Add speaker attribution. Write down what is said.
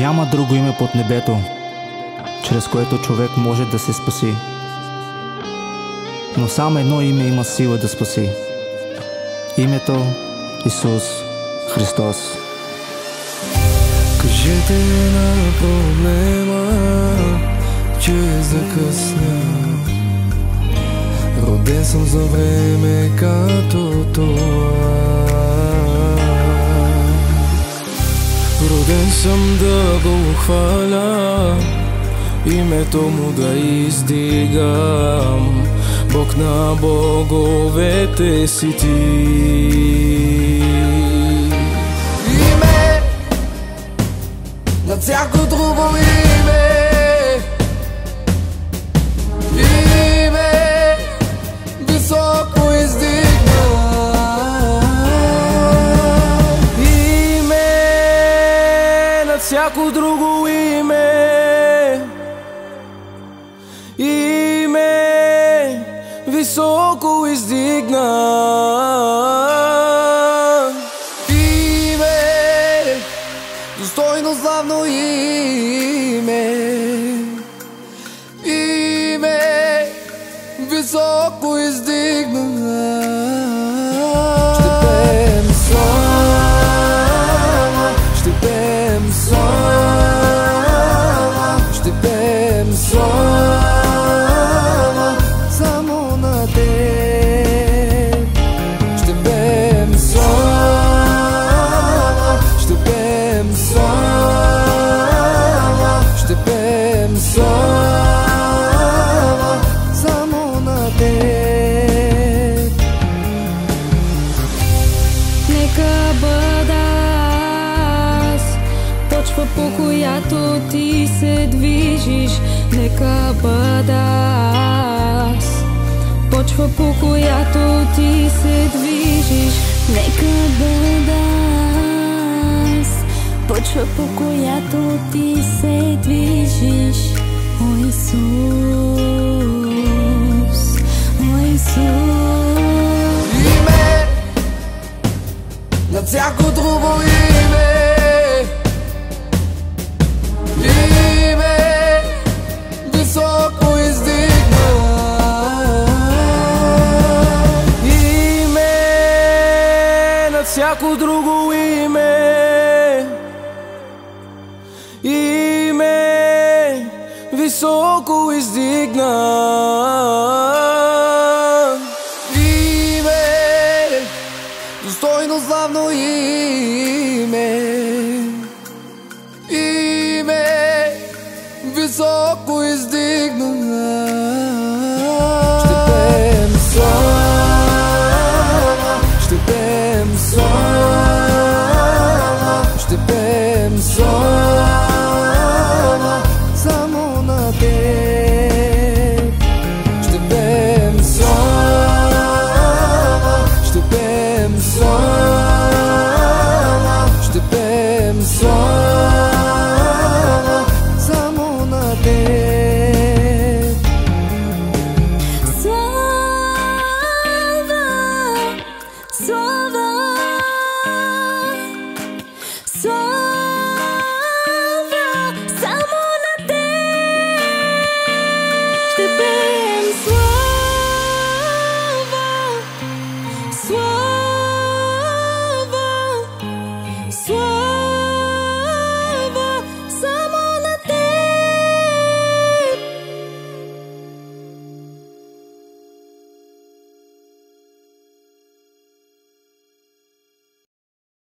Speaker 1: Няма друго име под небето, чрез което човек може да се спаси. Но само едно име има сила да спаси. Името Исус Христос.
Speaker 2: Кажете на проблема, че е закъснял. Роден съм за време като това. Роден съм да го хваля, името му да издигам. Бог на боговете си ти. Име над всяко друго име. Име високо издигна. Име над всяко друго име. Име високо издигна. Име достойно славно име. Име високо издигна. Ще пеем слава, ще пеем слава, ще пеем слава само на теб. Ще пеем слава, ще пеем слава, ще пеем слава само на теб.
Speaker 3: Нека бъда аз почва, по която ти се движиш. Нека бъда аз почва, по която ти се движиш. Нека бъда аз почва, по която ти се движиш. О Исус, о Исус.
Speaker 2: Име над всяко друго име. Име високо издигна. Име над всяко друго име. Име високо издигна. Име достойно славно име. Име високо издигна. Ще пеем слава, ще пеем слава, ще пеем слава